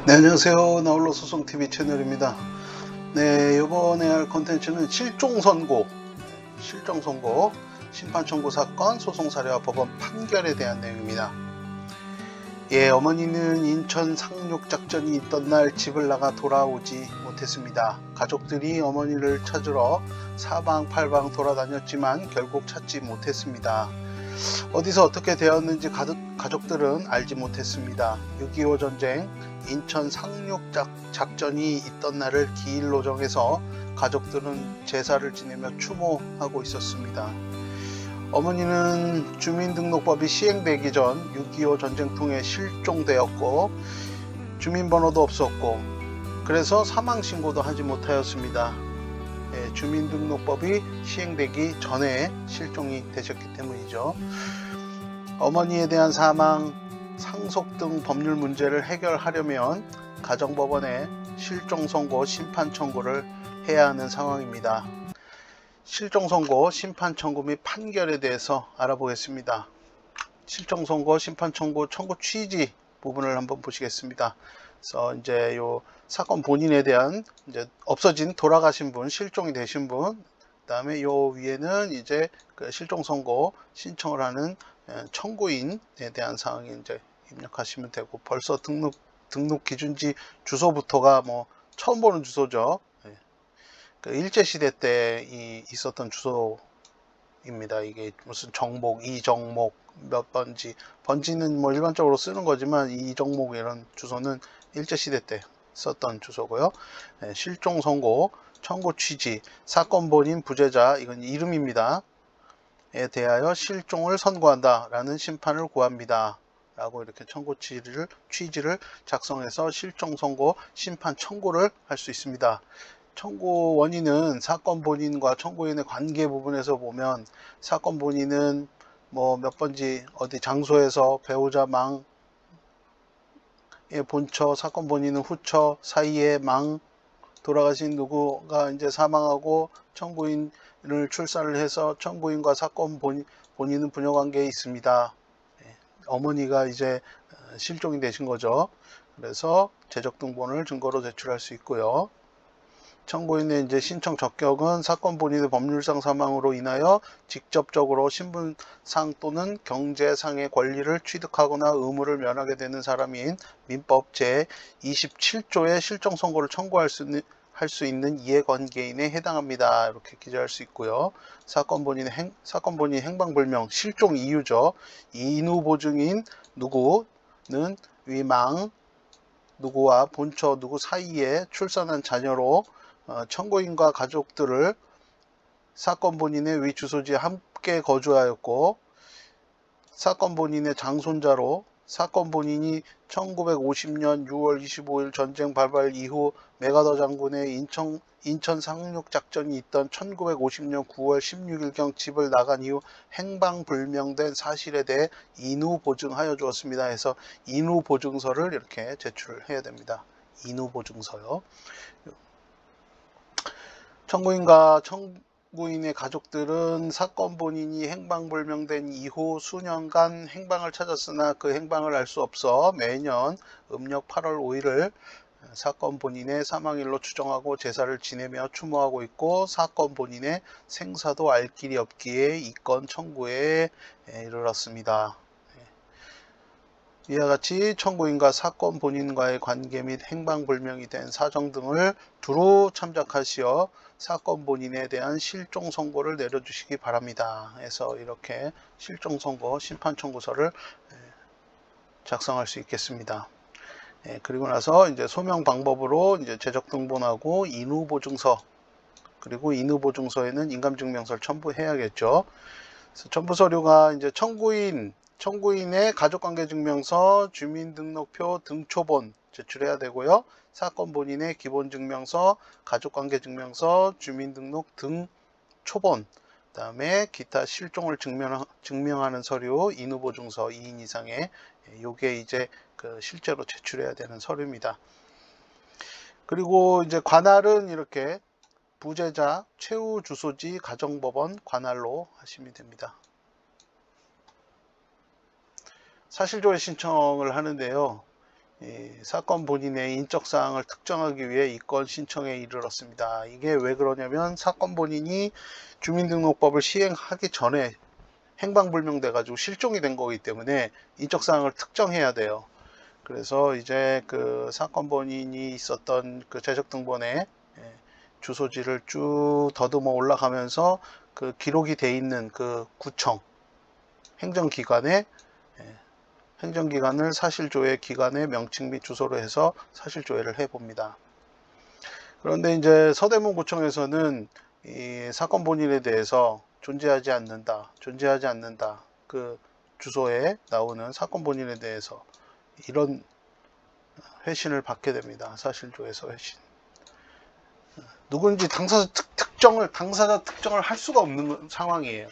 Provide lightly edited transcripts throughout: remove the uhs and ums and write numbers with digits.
네, 안녕하세요. 나홀로 소송TV 채널입니다. 네, 이번에 할 컨텐츠는 실종선고, 실종선고, 심판청구 사건, 소송사례와 법원 판결에 대한 내용입니다. 예, 어머니는 인천 상륙작전이 있던 날 집을 나가 돌아오지 못했습니다. 가족들이 어머니를 찾으러 사방팔방 돌아다녔지만 결국 찾지 못했습니다. 어디서 어떻게 되었는지 가족들은 알지 못했습니다. 6.25 전쟁 인천 상륙작전이 있던 날을 기일로 정해서 가족들은 제사를 지내며 추모하고 있었습니다. 어머니는 주민등록법이 시행되기 전 6.25 전쟁통에 실종되었고 주민번호도 없었고 그래서 사망신고도 하지 못하였습니다. 주민등록법이 시행되기 전에 실종이 되셨기 때문이죠. 어머니에 대한 사망, 상속 등 법률 문제를 해결하려면 가정법원에 실종선고 심판청구를 해야 하는 상황입니다. 실종선고 심판청구 및 판결에 대해서 알아보겠습니다. 실종선고 심판청구 청구 취지 부분을 한번 보시겠습니다. 그래서 이제 요 사건 본인에 대한 이제 없어진 돌아가신 분, 실종이 되신 분, 그다음에 요 위에는 이제 그 실종선고 신청을 하는 청구인에 대한 사항이 이제 입력하시면 되고, 벌써 등록 기준지 주소부터가 뭐 처음 보는 주소죠. 그 일제시대 때 있었던 주소입니다. 이게 무슨 정목, 이정목 몇 번지, 번지는 뭐 일반적으로 쓰는 거지만 이정목 이런 주소는 일제시대 때 썼던 주소고요. 실종선고 청구 취지, 사건 본인 부재자, 이건 이름입니다. 에 대하여 실종을 선고한다 라는 심판을 구합니다 라고 이렇게 청구 취지를 작성해서 실종선고 심판 청구를 할 수 있습니다. 청구 원인은 사건 본인과 청구인의 관계 부분에서 보면, 사건 본인은 뭐 몇 번지 어디 장소에서 배우자 망의 본처, 사건 본인은 후처 사이에 망, 돌아가신 누구가 이제 사망하고 청구인을 출산을 해서 청구인과 사건 본인은 부녀관계에 있습니다. 어머니가 이제 실종이 되신 거죠. 그래서 재적등본을 증거로 제출할 수 있고요. 청구인의 이제 신청 적격은 사건 본인의 법률상 사망으로 인하여 직접적으로 신분상 또는 경제상의 권리를 취득하거나 의무를 면하게 되는 사람인 민법 제27조의 실종선고를 청구할 수 있는 이해관계인에 해당합니다. 이렇게 기재할 수 있고요. 사건 본인 행방불명, 실종 이유죠. 인후 보증인 누구는 위망 누구와 본처 누구 사이에 출산한 자녀로 청구인과 가족들을 사건 본인의 위 주소지에 함께 거주하였고, 사건 본인의 장손자로 사건 본인이 1950년 6월 25일 전쟁 발발 이후 메가더 장군의 인천 상륙작전이 있던 1950년 9월 16일경 집을 나간 이후 행방불명된 사실에 대해 인후 보증하여 주었습니다. 해서 인후 보증서를 이렇게 제출을 해야 됩니다. 인후 보증서요. 청구인과 청구인의 가족들은 사건 본인이 행방불명된 이후 수년간 행방을 찾았으나 그 행방을 알 수 없어 매년 음력 8월 5일을 사건 본인의 사망일로 추정하고 제사를 지내며 추모하고 있고, 사건 본인의 생사도 알 길이 없기에 이 건 청구에 이르렀습니다. 이와 같이 청구인과 사건 본인과의 관계 및 행방불명이 된 사정 등을 두루 참작하시어 사건 본인에 대한 실종 선고를 내려주시기 바랍니다. 해서 이렇게 실종 선고 심판 청구서를 작성할 수 있겠습니다. 그리고 나서 이제 소명 방법으로 이제 재적 등본하고 인후 보증서, 그리고 인후 보증서에는 인감증명서를 첨부해야겠죠. 그래서 첨부 서류가 이제 청구인의 가족관계증명서, 주민등록표 등초본 제출해야 되고요. 사건 본인의 기본증명서, 가족관계증명서, 주민등록 등초본, 그 다음에 기타 실종을 증명하는 서류, 인후보증서 2인 이상의, 요게 이제 그 실제로 제출해야 되는 서류입니다. 그리고 이제 관할은 이렇게 부재자, 최후 주소지, 가정법원 관할로 하시면 됩니다. 사실조회 신청을 하는데요. 사건 본인의 인적사항을 특정하기 위해 이건 신청에 이르렀습니다. 이게 왜 그러냐면 사건 본인이 주민등록법을 시행하기 전에 행방불명돼 가지고 실종이 된 거기 때문에 인적사항을 특정해야 돼요. 그래서 이제 그 사건 본인이 있었던 그 재적등본에 주소지를 쭉 더듬어 올라가면서 그 기록이 돼 있는 그 구청 행정기관에 행정기관을 사실조회 기관의 명칭 및 주소로 해서 사실조회를 해봅니다. 그런데 이제 서대문구청에서는 이 사건 본인에 대해서 존재하지 않는다. 그 주소에 나오는 사건 본인에 대해서 이런 회신을 받게 됩니다. 사실조회서 회신. 누군지 당사자 특정을 할 수가 없는 상황이에요.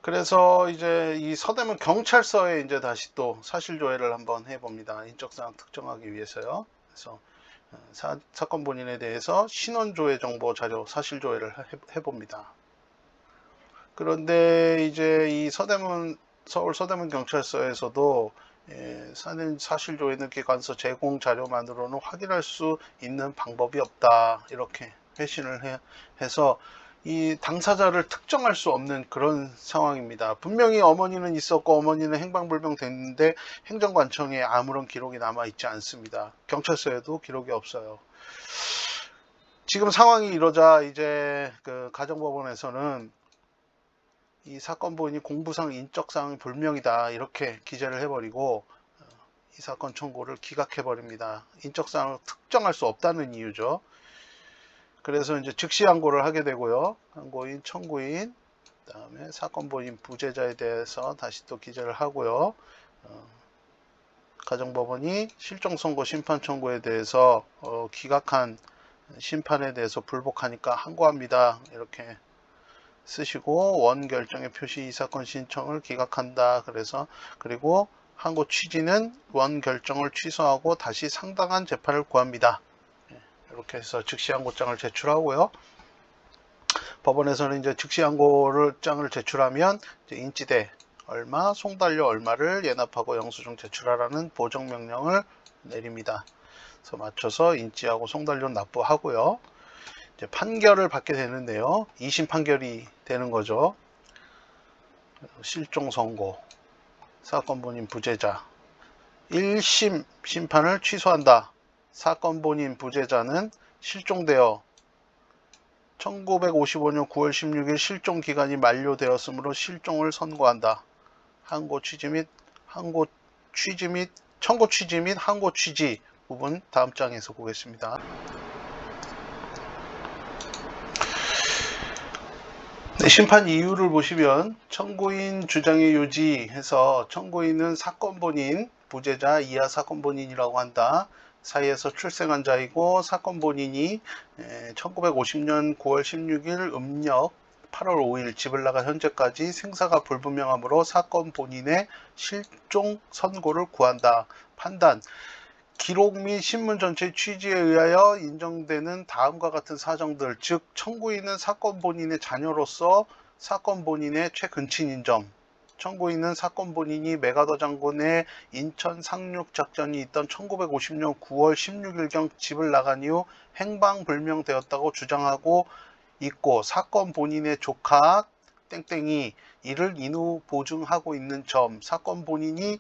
그래서 이제 이 서대문 경찰서에 이제 다시 또 사실조회를 한번 해봅니다. 인적사항 특정하기 위해서요. 그래서 사건 본인에 대해서 신원조회 정보 자료 사실조회를 해봅니다. 그런데 이제 이 서울 서대문 경찰서에서도 사실조회는 기관서 제공 자료만으로는 확인할 수 있는 방법이 없다. 이렇게 회신을 해서 이 당사자를 특정할 수 없는 그런 상황입니다. 분명히 어머니는 있었고 어머니는 행방불명 됐는데 행정관청에 아무런 기록이 남아 있지 않습니다. 경찰서에도 기록이 없어요. 지금 상황이 이러자 이제 그 가정법원에서는 이 사건 본인이 공부상 인적사항 불명이다 이렇게 기재를 해버리고 이 사건 청구를 기각해버립니다. 인적사항을 특정할 수 없다는 이유죠. 그래서 이제 즉시 항고를 하게 되고요. 항고인, 청구인, 그 다음에 사건 본인 부재자에 대해서 다시 또 기재를 하고요. 가정법원이 실종선고 심판 청구에 대해서 기각한 심판에 대해서 불복하니까 항고합니다. 이렇게 쓰시고 원 결정의 표시 이 사건 신청을 기각한다. 그리고 항고 취지는 원 결정을 취소하고 다시 상당한 재판을 구합니다. 이렇게 해서 즉시항고장을 제출하고요. 법원에서는 이제 즉시항고장을 제출하면 이제 인지대 얼마, 송달료 얼마를 예납하고 영수증 제출하라는 보정명령을 내립니다. 그래서 맞춰서 인지하고 송달료 납부하고요. 이제 판결을 받게 되는데요. 2심 판결이 되는 거죠. 실종 선고, 사건 본인 부재자. 1심 심판을 취소한다. 사건 본인 부재자는 실종되어 1955년 9월 16일 실종 기간이 만료되었으므로 실종을 선고한다. 청구 취지 및 항고 취지 부분 다음 장에서 보겠습니다. 네, 심판 이유를 보시면 청구인 주장의 요지해서 청구인은 사건 본인 부재자 이하 사건 본인이라고 한다. 사이에서 출생한 자이고 사건 본인이 1950년 9월 16일 음력 8월 5일 집을 나간 현재까지 생사가 불분명하므로 사건 본인의 실종 선고를 구한다. 판단. 기록 및 신문 전체의 취지에 의하여 인정되는 다음과 같은 사정들, 즉 청구인은 사건 본인의 자녀로서 사건 본인의 최근친인 점, 청구인은 사건 본인이 메가더 장군의 인천 상륙 작전이 있던 1950년 9월 16일경 집을 나간 이후 행방불명되었다고 주장하고 있고 사건 본인의 조카 땡땡이 이를 인후 보증하고 있는 점, 사건 본인이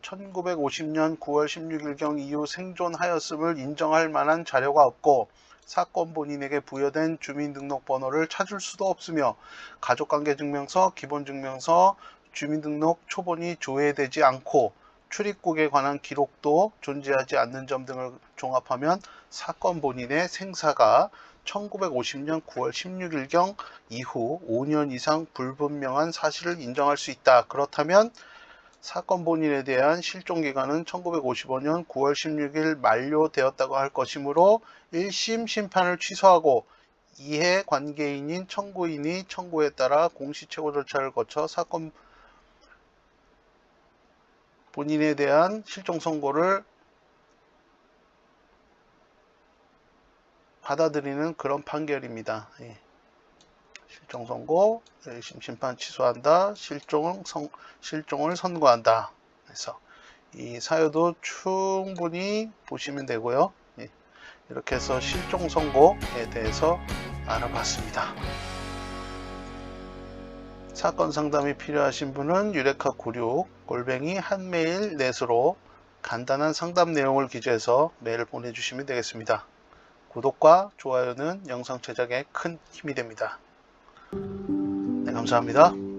1950년 9월 16일경 이후 생존하였음을 인정할 만한 자료가 없고 사건 본인에게 부여된 주민등록번호를 찾을 수도 없으며 가족관계증명서, 기본증명서, 주민등록 초본이 조회되지 않고 출입국에 관한 기록도 존재하지 않는 점 등을 종합하면 사건 본인의 생사가 1950년 9월 16일경 이후 5년 이상 불분명한 사실을 인정할 수 있다. 그렇다면 사건 본인에 대한 실종기간은 1955년 9월 16일 만료되었다고 할 것이므로 1심 심판을 취소하고 이해 관계인인 청구인이 청구에 따라 공시최고 절차를 거쳐 사건 본인에 대한 실종 선고를 받아들이는 그런 판결입니다. 실종 선고, 1심 심판 취소한다, 실종을 선고한다. 그래서 이 사유도 충분히 보시면 되고요. 예, 이렇게 해서 실종 선고에 대해서 알아봤습니다. 사건 상담이 필요하신 분은 유레카96@한메일넷으로 간단한 상담 내용을 기재해서 메일을 보내주시면 되겠습니다. 구독과 좋아요는 영상 제작에 큰 힘이 됩니다. 네, 감사합니다.